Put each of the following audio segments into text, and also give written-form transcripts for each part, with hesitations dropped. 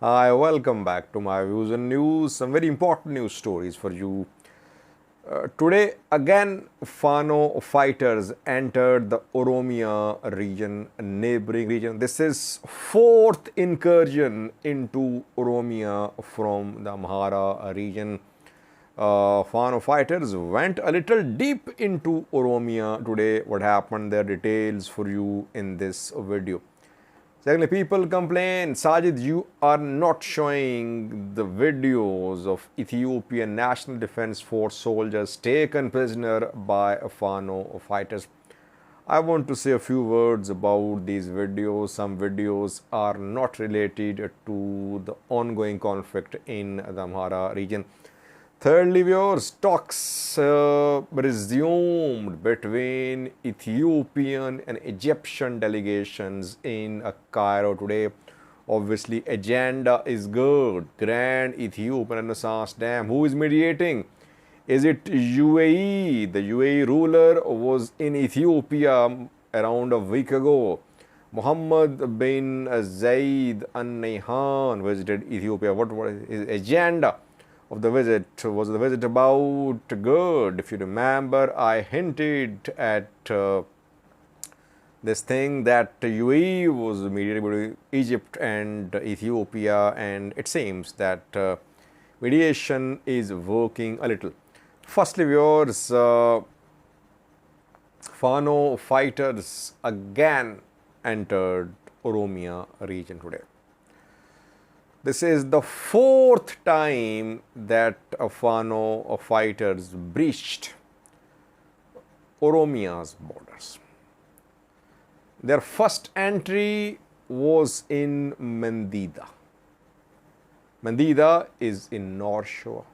Hi, welcome back to my views and news. Some very important news stories for you. Today, again, Fano fighters entered the Oromia region, a neighboring region. This is fourth incursion into Oromia from the Amhara region. Fano fighters went a little deep into Oromia today. What happened? There are details for you in this video. Secondly, people complain, Sajid, you are not showing the videos of Ethiopian National Defense Force soldiers taken prisoner by Fano fighters. I want to say a few words about these videos. Some videos are not related to the ongoing conflict in the Amhara region. Thirdly, viewers, talks resumed between Ethiopian and Egyptian delegations in Cairo today. Obviously, agenda is good. Grand Ethiopian Renaissance Dam. Who is mediating? Is it UAE? The UAE ruler was in Ethiopia around a week ago. Muhammad bin Zayed Al Nahyan visited Ethiopia. What was his agenda of the visit? Was the visit about GERD? If you remember, I hinted at this thing that UAE was mediating between Egypt and Ethiopia, and it seems that mediation is working a little. Firstly, viewers, Fano fighters again entered Oromia region today. This is the fourth time that Fano fighters breached Oromia's borders. Their first entry was in Mendida. Mendida is in North Shore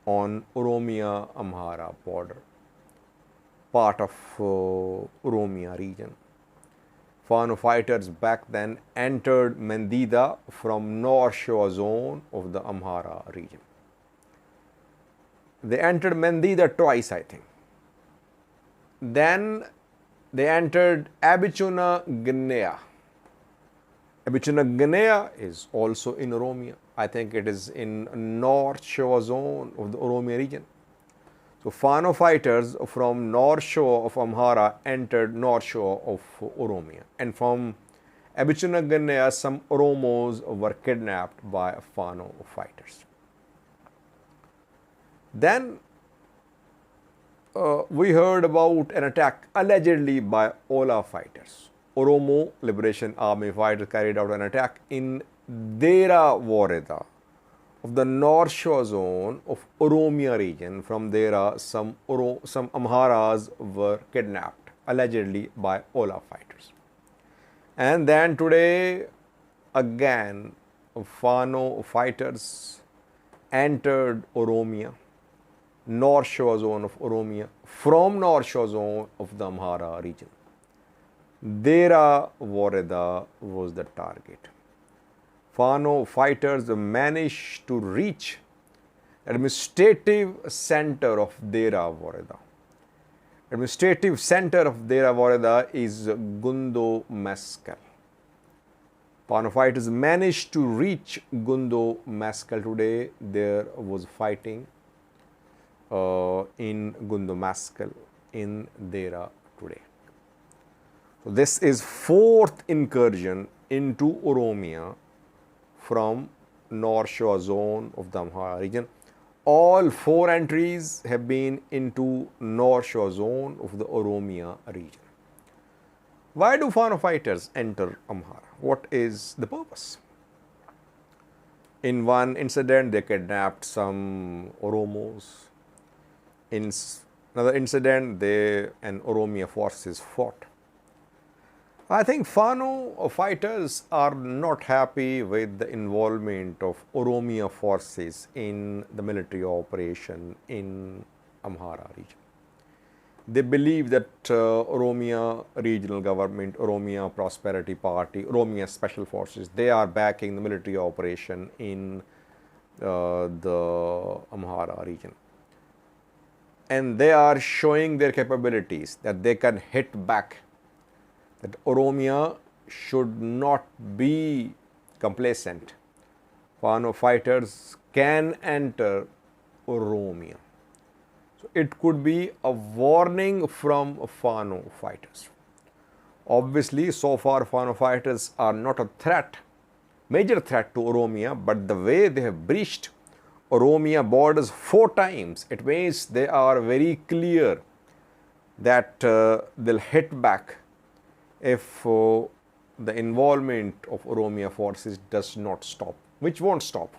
on Oromia-Amhara border, part of Oromia region. Fano fighters back then entered Mendida from North Shore zone of the Amhara region. They entered Mendida twice, I think. Then they entered Abichuna Gnea. Abichuna Gnea is also in Oromia. I think it is in North Shore zone of the Oromia region. So Fano fighters from North Shore of Amhara entered North Shore of Oromia. And from Abichuna Gnea, some Oromos were kidnapped by Fano fighters. Then we heard about an attack allegedly by Ola fighters. Oromo Liberation Army fighters carried out an attack in Dera Woreda of the North Shore zone of Oromia region. From there, some Amharas were kidnapped, allegedly by Ola fighters. And then today, again, Fano fighters entered Oromia, North Shore zone of Oromia, from North Shore zone of the Amhara region. Dera Woreda was the target. Fano fighters managed to reach administrative center of Dera Woreda. Administrative center of Dera Woreda is Gundo Meskel. Fano fighters managed to reach Gundo Meskel today. There was fighting in Gundo Meskel in Dera today. So this is fourth incursion into Oromia from North Shore zone of the Amhara region. All four entries have been into North Shore zone of the Oromia region. Why do Fano fighters enter Amhara? What is the purpose? In one incident, they kidnapped some Oromos. In another incident, they and Oromia forces fought. I think Fano fighters are not happy with the involvement of Oromia forces in the military operation in Amhara region. They believe that Oromia regional government, Oromia Prosperity Party, Oromia Special Forces, they are backing the military operation in the Amhara region. And they are showing their capabilities that they can hit back, that Oromia should not be complacent. Fano fighters can enter Oromia. So it could be a warning from Fano fighters. Obviously, so far Fano fighters are not a threat, major threat to Oromia, but the way they have breached Oromia borders 4 times, it means they are very clear that they'll hit back if the involvement of Oromia forces does not stop, which won't stop.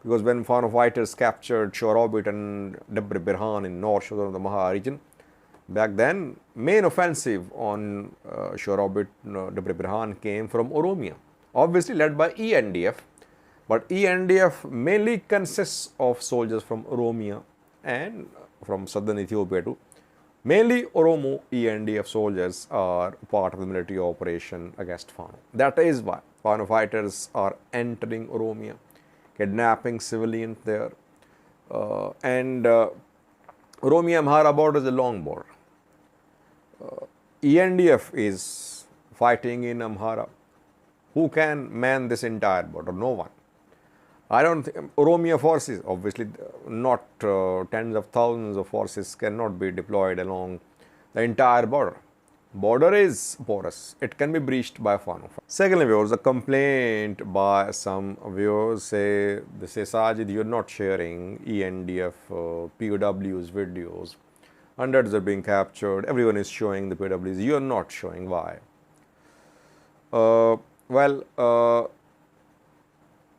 Because when Fano fighters captured Shorobit and Debre Birhan in North Sudan of the Maha region, back then, main offensive on Shorobit, Debre Birhan came from Oromia, obviously led by ENDF, but ENDF mainly consists of soldiers from Oromia and from southern Ethiopia too. Mainly Oromo ENDF soldiers are part of the military operation against Fano. That is why Fano fighters are entering Oromia, kidnapping civilians there. Oromia-Amhara border is a long border. ENDF is fighting in Amhara. Who can man this entire border? No one. I don't think Oromia forces, obviously not tens of thousands of forces cannot be deployed along the entire border. Border is porous. It can be breached by Fano. Secondly, viewers, a complaint by some viewers they say, Sajid, you're not sharing ENDF POWs videos. Hundreds are being captured. Everyone is showing the POWs. You're not showing. Why?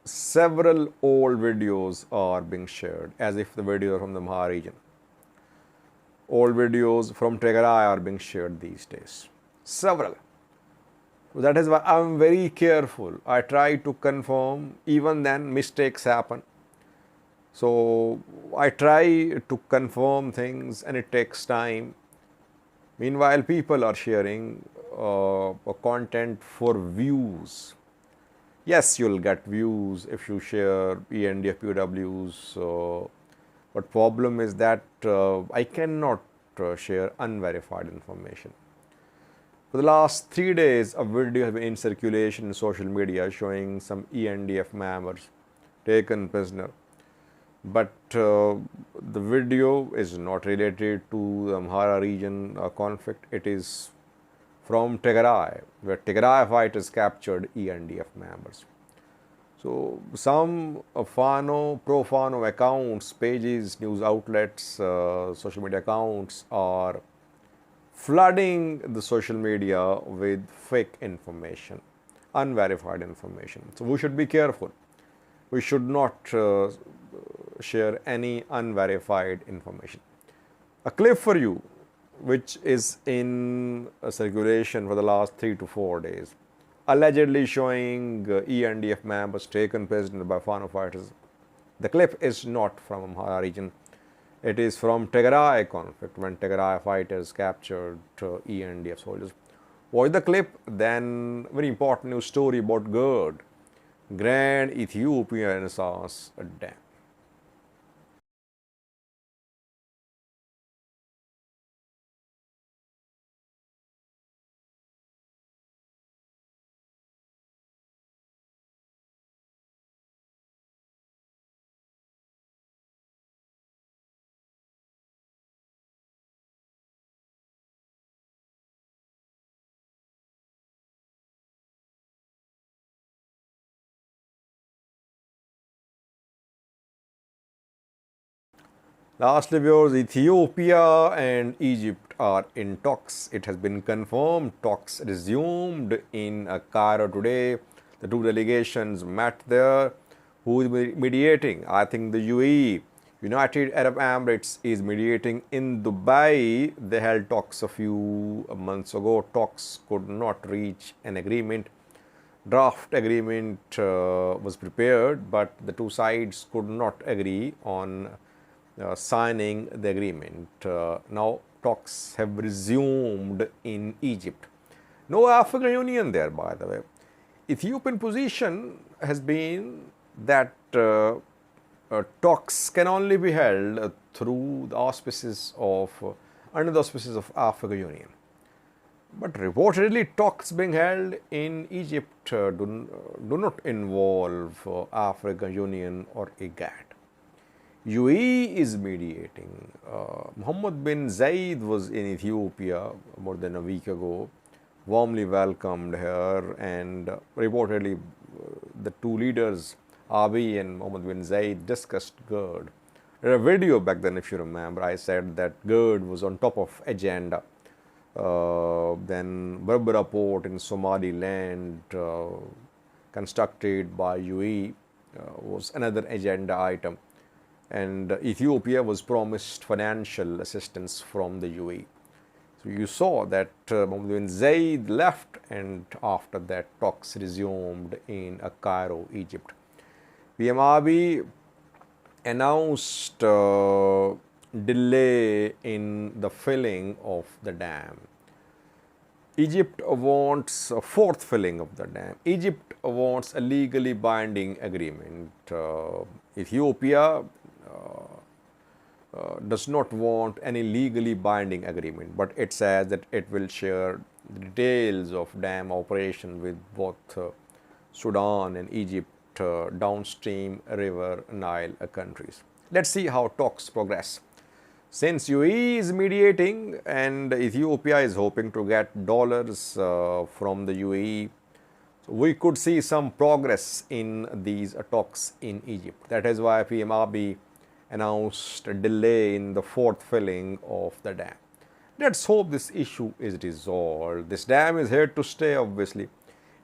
Several old videos are being shared as if the videos are from the Maha region. Old videos from Tigray are being shared these days. Several. That is why I'm very careful. I try to confirm, even then mistakes happen. So I try to confirm things and it takes time. Meanwhile, people are sharing content for views. Yes, you'll get views if you share ENDF POWs, but problem is that I cannot share unverified information. For the last 3 days, a video has been in circulation in social media showing some ENDF members taken prisoner. But the video is not related to the Amhara region conflict. It is from Tigray, where Tigray fighters captured ENDF members. So some Fano, pro-Fano accounts, pages, news outlets, social media accounts are flooding the social media with fake information, unverified information. So we should be careful. We should not share any unverified information. A clip for you, which is in circulation for the last 3 to 4 days, allegedly showing ENDF members taken prisoner by Fano fighters. The clip is not from Amhara region. It is from Tigray conflict, when Tigray fighters captured ENDF soldiers. Watch the clip, then very important news story about GERD, Grand Ethiopia Renaissance Dam. Lastly, viewers, Ethiopia and Egypt are in talks. It has been confirmed. Talks resumed in Cairo today. The two delegations met there. Who is mediating? I think the UAE, United Arab Emirates, is mediating in Dubai. They held talks a few months ago. Talks could not reach an agreement. Draft agreement was prepared, but the two sides could not agree on signing the agreement. Now talks have resumed in Egypt. No African Union there, by the way. Ethiopian position has been that talks can only be held through the auspices of, under the auspices of African Union. But reportedly, talks being held in Egypt do not involve African Union or IGAD. UAE is mediating. Mohammed bin Zayed was in Ethiopia more than a week ago, warmly welcomed here, and reportedly the two leaders, Abiy and Mohammed bin Zayed, discussed GERD. There a video back then, if you remember, I said that GERD was on top of agenda. Then Berbera port in Somaliland, constructed by UAE, was another agenda item, and Ethiopia was promised financial assistance from the UAE. So you saw that Mohammed bin Zayed left, and after that talks resumed in Cairo, Egypt. PM Abiy announced delay in the filling of the dam. Egypt wants a fourth filling of the dam. Egypt wants a legally binding agreement. Ethiopia does not want any legally binding agreement, but it says that it will share the details of dam operation with both Sudan and Egypt, downstream river Nile countries. Let's see how talks progress. Since UAE is mediating and Ethiopia is hoping to get dollars from the UAE, we could see some progress in these talks in Egypt. That is why PM Abiy announced a delay in the fourth filling of the dam. Let's hope this issue is resolved. This dam is here to stay, obviously.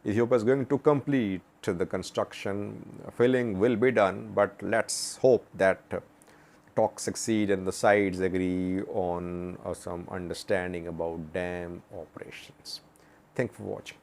Ethiopia is going to complete the construction. Filling will be done, but let's hope that talks succeed and the sides agree on some understanding about dam operations. Thank you for watching.